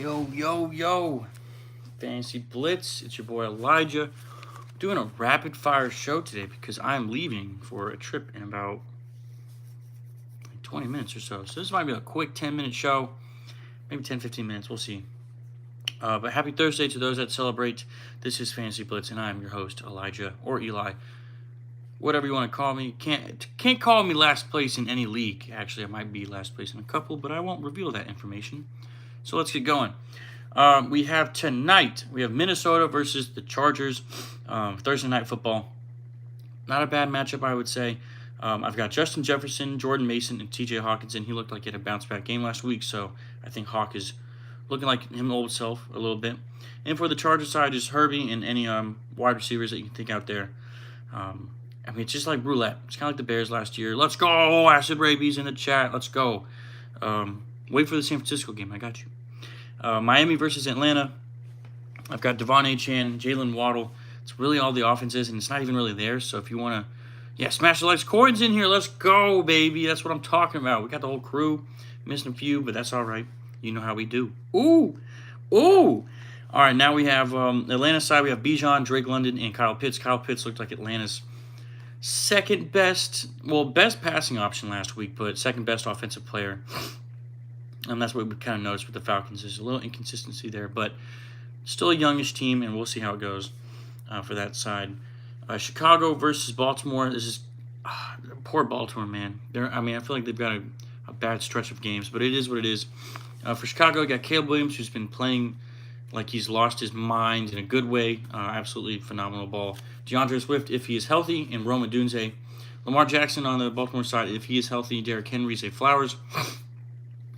Yo, yo, yo. Fantasy Blitz. It's your boy Elijah. Doing a rapid fire show today because I'm leaving for a trip in about 20 minutes or so. So this might be a quick 10-minute show. Maybe 10-15 minutes. We'll see. But happy Thursday to those that celebrate. This is Fantasy Blitz, and I'm your host, Elijah, or Eli. Whatever you want to call me. Can't call me last place in any league. Actually, I might be last place in a couple, but I won't reveal that information. So let's get going. We have tonight, we have Minnesota versus the Chargers, Thursday Night Football. Not a bad matchup, I would say. I've got Justin Jefferson, Jordan Mason, and TJ Hawkinson. He looked like he had a bounce-back game last week, so I think Hawk is looking like him old self a little bit. And for the Chargers side, just Herbie and any wide receivers that you can think out there. I mean, it's just like roulette. It's kind of like the Bears last year. Let's go! Acid Rabies in the chat. Let's go. Wait for the San Francisco game. I got you. Miami versus Atlanta. I've got Devon Achane, Jalen Waddle. It's really all the offenses, and it's not even really there. So if you want to, smash the likes. Corey's in here. Let's go, baby. That's what I'm talking about. We got the whole crew. Missing a few, but that's all right. You know how we do. Ooh. All right, now we have Atlanta side. We have Bijan, Drake London, and Kyle Pitts. Kyle Pitts looked like Atlanta's second best, best passing option last week, but second best offensive player. And that's what we kind of noticed with the Falcons. There's a little inconsistency there, but still a youngish team, and we'll see how it goes for that side. Chicago versus Baltimore. This is poor Baltimore, man. I feel like they've got a bad stretch of games, but it is what it is. For Chicago, we got Caleb Williams, who's been playing like he's lost his mind in a good way. Absolutely phenomenal ball. DeAndre Swift, if he is healthy, and Rome Odunze. Lamar Jackson on the Baltimore side, if he is healthy. Derrick Henry, Zay Flowers.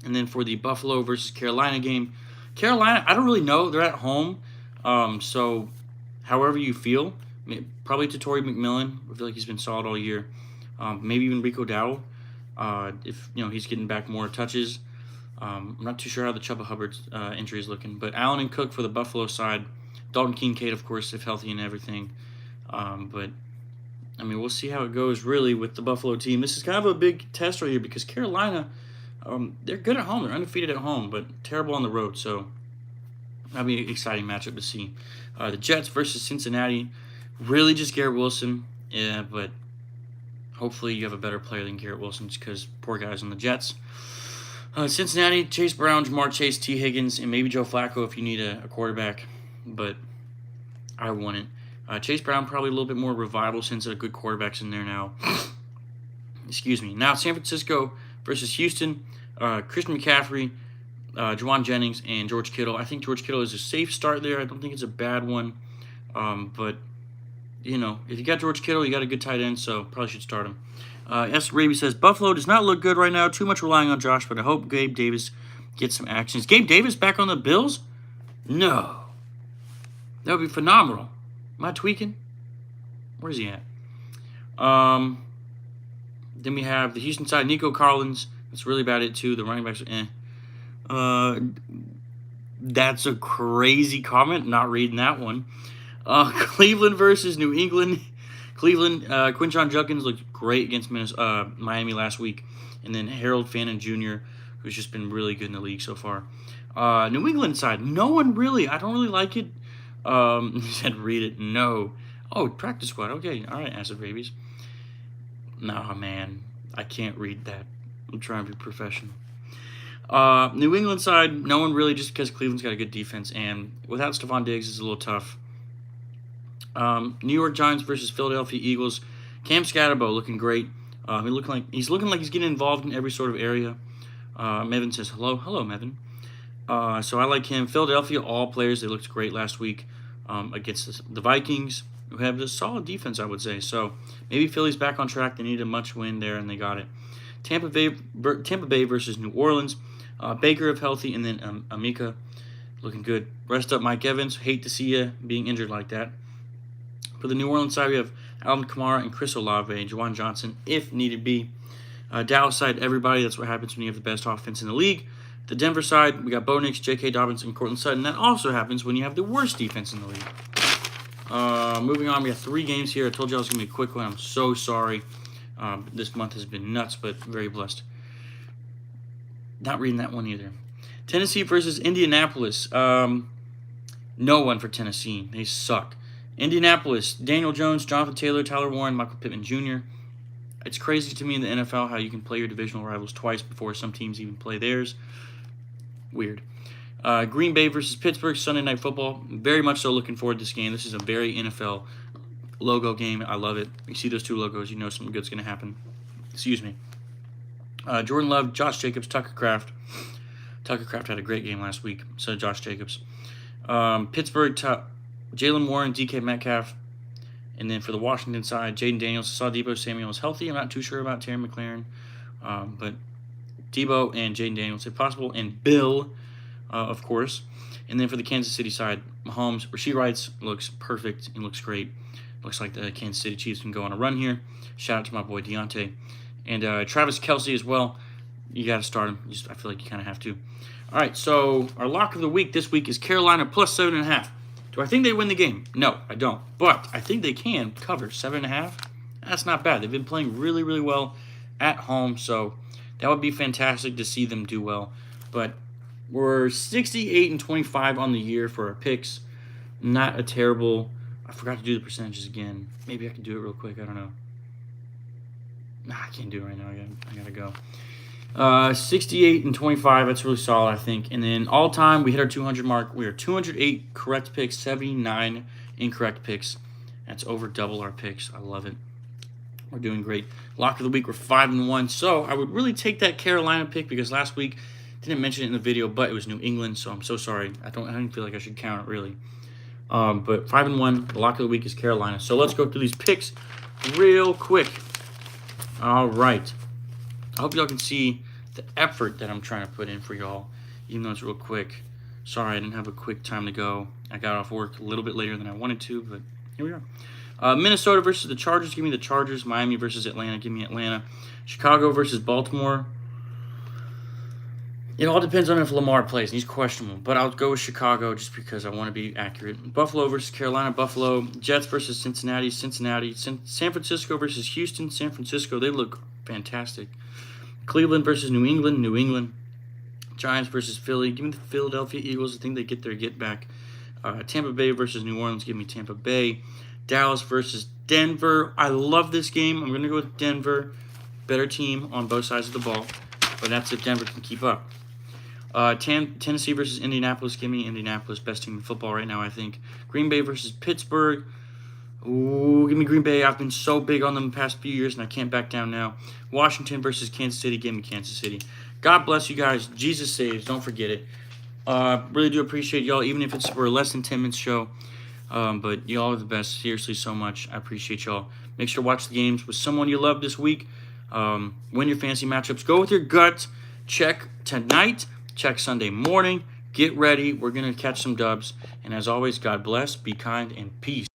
And then for the Buffalo versus Carolina game, Carolina, I don't really know. They're at home. So however you feel, probably to Torrey McMillan. I feel like he's been solid all year. Maybe even Rico Dowdle, if he's getting back more touches. I'm not too sure how the Chuba Hubbard injury is looking. But Allen and Cook for the Buffalo side. Dalton Kincaid, of course, if healthy and everything. But, we'll see how it goes, really, with the Buffalo team. This is kind of a big test right here because Carolina, they're good at home. They're undefeated at home, but terrible on the road. So that'll be an exciting matchup to see. The Jets versus Cincinnati. Really just Garrett Wilson. Yeah, but hopefully you have a better player than Garrett Wilson just because poor guys on the Jets. Cincinnati, Chase Brown, Jamar Chase, T. Higgins, and maybe Joe Flacco if you need a quarterback. But I want it. Chase Brown probably a little bit more revival since there are good quarterbacks in there now. Excuse me. Now San Francisco versus Houston. Christian McCaffrey, Juwan Jennings, and George Kittle. I think George Kittle is a safe start there. I don't think it's a bad one. But, if you got George Kittle, you got a good tight end, so probably should start him. S. Raby says, Buffalo does not look good right now. Too much relying on Josh, but I hope Gabe Davis gets some action. Is Gabe Davis back on the Bills? No. That would be phenomenal. Am I tweaking? Where's he at? Then we have the Houston side, Nico Collins. That's really about it, too. The running backs are That's a crazy comment. Not reading that one. Cleveland versus New England. Cleveland, Quinshon Judkins looked great against Miami last week. And then Harold Fannin Jr., who's just been really good in the league so far. New England side, no one really. I don't really like it. He said, read it. No. Oh, practice squad. Okay. All right, Acid Babies. Nah, man. I can't read that. I'm trying to be professional. New England side, no one really, just because Cleveland's got a good defense. And without Stephon Diggs, it's a little tough. New York Giants versus Philadelphia Eagles. Cam Scatterbo looking great. He's looking like he's getting involved in every sort of area. Mevin says hello. Hello, Mevin. So I like him. Philadelphia, all players, they looked great last week against the Vikings, who have a solid defense, I would say. So maybe Philly's back on track. They needed a much win there, and they got it. Tampa Bay versus New Orleans. Baker if healthy, and then Amika looking good. Rest up Mike Evans. Hate to see you being injured like that. For the New Orleans side, we have Alvin Kamara and Chris Olave, Juwan Johnson, if needed be. Dallas side, everybody. That's what happens when you have the best offense in the league. The Denver side, we got Bo Nix, J.K. Dobbins, and Cortland Sutton. That also happens when you have the worst defense in the league. Moving on, we have 3 games here. I told you I was going to be a quick one. I'm so sorry. This month has been nuts, but very blessed. Not reading that one either. Tennessee versus Indianapolis. No one for Tennessee. They suck. Indianapolis, Daniel Jones, Jonathan Taylor, Tyler Warren, Michael Pittman Jr. It's crazy to me in the NFL how you can play your divisional rivals twice before some teams even play theirs. Weird. Green Bay versus Pittsburgh, Sunday Night Football. Very much so looking forward to this game. This is a very NFL logo game. I love it. You see those two logos, you know something good's going to happen. Excuse me. Jordan Love, Josh Jacobs, Tucker Kraft. Tucker Kraft had a great game last week, so did Josh Jacobs. Pittsburgh, Jalen Warren, DK Metcalf. And then for the Washington side, Jaden Daniels. Saw Debo Samuel is healthy. I'm not too sure about Terry McLaurin. But Debo and Jaden Daniels, if possible. And Bill, of course. And then for the Kansas City side, Mahomes. Rashee Rice looks perfect and looks great. Looks like the Kansas City Chiefs can go on a run here. Shout out to my boy Deontay. And Travis Kelce as well. You got to start him. I feel like you kind of have to. All right, so our lock of the week this week is Carolina plus 7.5. Do I think they win the game? No, I don't. But I think they can cover 7.5. That's not bad. They've been playing really, really well at home, so that would be fantastic to see them do well. But we're 68-25 on the year for our picks. Not a terrible. I forgot to do the percentages again. Maybe I can do it real quick. I don't know. Nah, I can't do it right now. I gotta go. 68-25. That's really solid, I think. And then all time, we hit our 200 mark. We are 208 correct picks, 79 incorrect picks. That's over double our picks. I love it. We're doing great. Lock of the week, we're 5-1. So I would really take that Carolina pick because last week didn't mention it in the video, but it was New England. So I'm so sorry. I don't feel like I should count it really. But 5-1. The lock of the week is Carolina. So let's go through these picks real quick. All right. I hope y'all can see the effort that I'm trying to put in for y'all, even though it's real quick. Sorry, I didn't have a quick time to go. I got off work a little bit later than I wanted to, but here we are. Minnesota versus the Chargers. Give me the Chargers. Miami versus Atlanta. Give me Atlanta. Chicago versus Baltimore. It all depends on if Lamar plays. He's questionable, but I'll go with Chicago just because I want to be accurate. Buffalo versus Carolina. Buffalo. Jets versus Cincinnati. Cincinnati. San Francisco versus Houston. San Francisco. They look fantastic. Cleveland versus New England. New England. Giants versus Philly. Give me the Philadelphia Eagles. I think they get their get back. Tampa Bay versus New Orleans. Give me Tampa Bay. Dallas versus Denver. I love this game. I'm going to go with Denver. Better team on both sides of the ball. But that's if Denver can keep up. Tennessee versus Indianapolis. Give me Indianapolis. Best team in football right now, I think. Green Bay versus Pittsburgh. Ooh, give me Green Bay. I've been so big on them the past few years, and I can't back down now. Washington versus Kansas City. Give me Kansas City. God bless you guys. Jesus saves. Don't forget it. Really do appreciate y'all, even if it's for a less than 10 minutes show. But y'all are the best. Seriously, so much. I appreciate y'all. Make sure to watch the games with someone you love this week. Win your fantasy matchups. Go with your gut. Check tonight. Check Sunday morning. Get ready. We're going to catch some dubs. And as always, God bless, be kind, and peace.